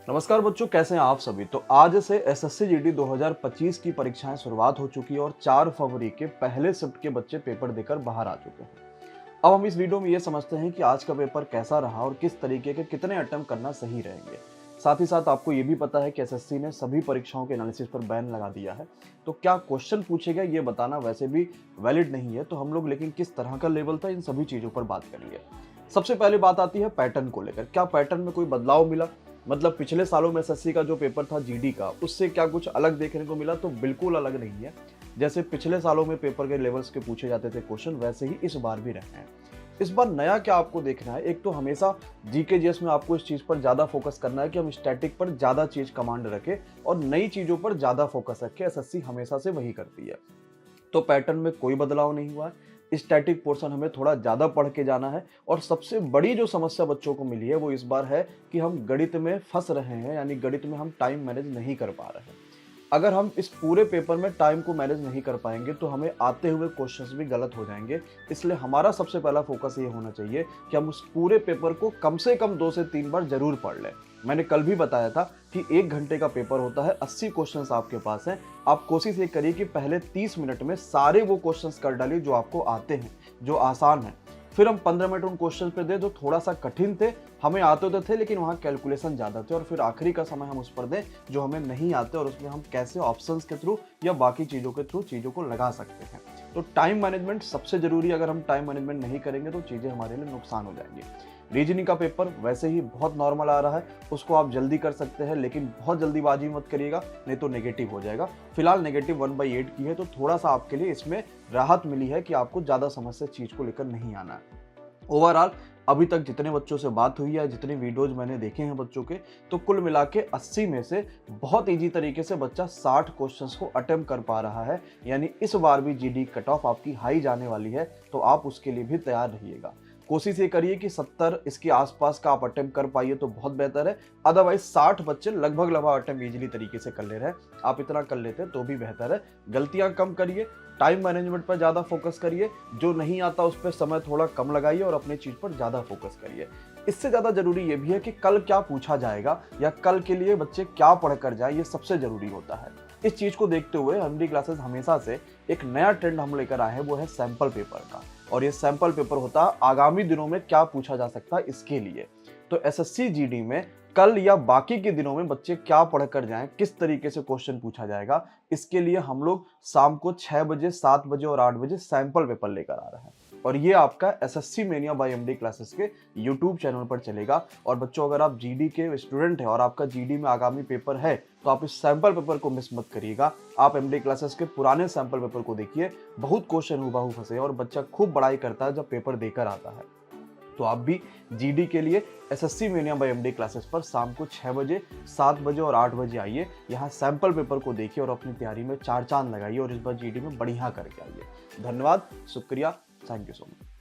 नमस्कार बच्चों, कैसे हैं आप सभी। तो आज से एसएससी जीडी 2025 की परीक्षाएं शुरुआत हो चुकी है और 4 फरवरी के पहले शिफ्ट के बच्चे पेपर देकर बाहर आ चुके हैं। अब हम इस वीडियो में ये समझते हैं कि आज का पेपर कैसा रहा और किस तरीके के कितने अटेम्प्ट करना सही रहेंगे। साथ ही साथ आपको ये भी पता है कि एसएससी ने सभी परीक्षाओं के एनालिसिस पर बैन लगा दिया है। तो क्या क्वेश्चन पूछेगा ये बताना वैसे भी वैलिड नहीं है, तो हम लोग लेकिन किस तरह का लेवल था इन सभी चीजों पर बात करेंगे। सबसे पहले बात आती है पैटर्न को लेकर। क्या पैटर्न में कोई बदलाव मिला? मतलब पिछले सालों में एसएससी का जो पेपर था जीडी का, उससे क्या कुछ अलग देखने को मिला? तो बिल्कुल अलग नहीं है। जैसे पिछले सालों में पेपर के लेवल्स के पूछे जाते थे क्वेश्चन, वैसे ही इस बार भी रहे हैं। इस बार नया क्या आपको देखना है, एक तो हमेशा जीके जीएस में आपको इस चीज पर ज्यादा फोकस करना है कि हम स्टैटिक पर ज्यादा चीज कमांड रखें और नई चीजों पर ज्यादा फोकस रखें। एसएससी हमेशा से वही करती है। तो पैटर्न में कोई बदलाव नहीं हुआ है। स्टैटिक पोर्शन हमें थोड़ा ज़्यादा पढ़ के जाना है। और सबसे बड़ी जो समस्या बच्चों को मिली है वो इस बार है कि हम गणित में फंस रहे हैं, यानी गणित में हम टाइम मैनेज नहीं कर पा रहे हैं। अगर हम इस पूरे पेपर में टाइम को मैनेज नहीं कर पाएंगे तो हमें आते हुए क्वेश्चंस भी गलत हो जाएंगे। इसलिए हमारा सबसे पहला फोकस ये होना चाहिए कि हम उस पूरे पेपर को कम से कम 2 से 3 बार जरूर पढ़ लें। मैंने कल भी बताया था कि 1 घंटे का पेपर होता है, 80 क्वेश्चंस आपके पास हैं। आप कोशिश ये करिए कि पहले 30 मिनट में सारे वो क्वेश्चंस कर डालिए जो आपको आते हैं, जो आसान है। फिर हम 15 मिनट उन क्वेश्चन पे दें जो थोड़ा सा कठिन थे, हमें आते तो थे लेकिन वहाँ कैलकुलेशन ज़्यादा थे। और फिर आखिरी का समय हम उस पर दें जो हमें नहीं आते और उसमें हम कैसे ऑप्शंस के थ्रू या बाकी चीज़ों के थ्रू चीज़ों को लगा सकते हैं। तो टाइम मैनेजमेंट सबसे जरूरी है। अगर हम टाइम मैनेजमेंट नहीं करेंगे तो चीज़ें हमारे लिए नुकसान हो जाएंगी। रीजनिंग का पेपर वैसे ही बहुत नॉर्मल आ रहा है, उसको आप जल्दी कर सकते हैं, लेकिन बहुत जल्दीबाजी मत करिएगा, नहीं तो नेगेटिव हो जाएगा। फिलहाल नेगेटिव 1/8 की है, तो थोड़ा सा आपके लिए इसमें राहत मिली है कि आपको ज़्यादा समस्या चीज़ को लेकर नहीं आना है। ओवरऑल अभी तक जितने बच्चों से बात हुई है, जितने वीडियोज मैंने देखे हैं बच्चों के, तो कुल मिला के 80 में से बहुत इजी तरीके से बच्चा 60 क्वेश्चंस को अटेम्प्ट कर पा रहा है। यानी इस बार भी जीडी कट ऑफ आपकी हाई जाने वाली है, तो आप उसके लिए भी तैयार रहिएगा। कोशिश ये करिए कि 70 इसके आसपास का आप अटेम्प्ट कर पाइए तो बहुत बेहतर है। अदरवाइज 60 बच्चे लगभग अटेम्प्ट इजीली तरीके से कर ले रहे हैं, आप इतना कर लेते तो भी बेहतर है। गलतियां कम करिए, टाइम मैनेजमेंट पर ज़्यादा फोकस करिए, जो नहीं आता उस पर समय थोड़ा कम लगाइए और अपनी चीज़ पर ज़्यादा फोकस करिए। इससे ज़्यादा जरूरी ये भी है कि कल क्या पूछा जाएगा या कल के लिए बच्चे क्या पढ़ कर जाए, ये सबसे जरूरी होता है। इस चीज़ को देखते हुए एमडी क्लासेस हमेशा से एक नया ट्रेंड हम लेकर आए हैं, वो है सैंपल पेपर का। और ये सैंपल पेपर होता है आगामी दिनों में क्या पूछा जा सकता है इसके लिए। तो एसएससी जीडी में कल या बाकी के दिनों में बच्चे क्या पढ़ कर जाएं, किस तरीके से क्वेश्चन पूछा जाएगा, इसके लिए हम लोग शाम को 6 बजे, 7 बजे और 8 बजे सैंपल पेपर लेकर आ रहे हैं। और ये आपका SSC mania by MD classes के यूट्यूब चैनल पर चलेगा। और बच्चों, अगर आप जीडी के स्टूडेंट हैं और आपका जीडी में आगामी पेपर है तो आप इस सैंपल पेपर को मिस मत करिएगा। आप एमडी क्लासेस के पुराने सैंपल पेपर को देखिए, बहुत क्वेश्चन हुबहू फंसे और बच्चा खूब बड़ाई करता है जब पेपर देकर आता है। तो आप भी जीडी के लिए SSC mania by MD classes पर शाम को 6 बजे, 7 बजे और 8 बजे आइए। यहाँ सैंपल पेपर को देखिए और अपनी तैयारी में 4 चांद लगाइए और इस बार जीडी में बढ़िया करके आइए। धन्यवाद, शुक्रिया, थैंक यू सो मच।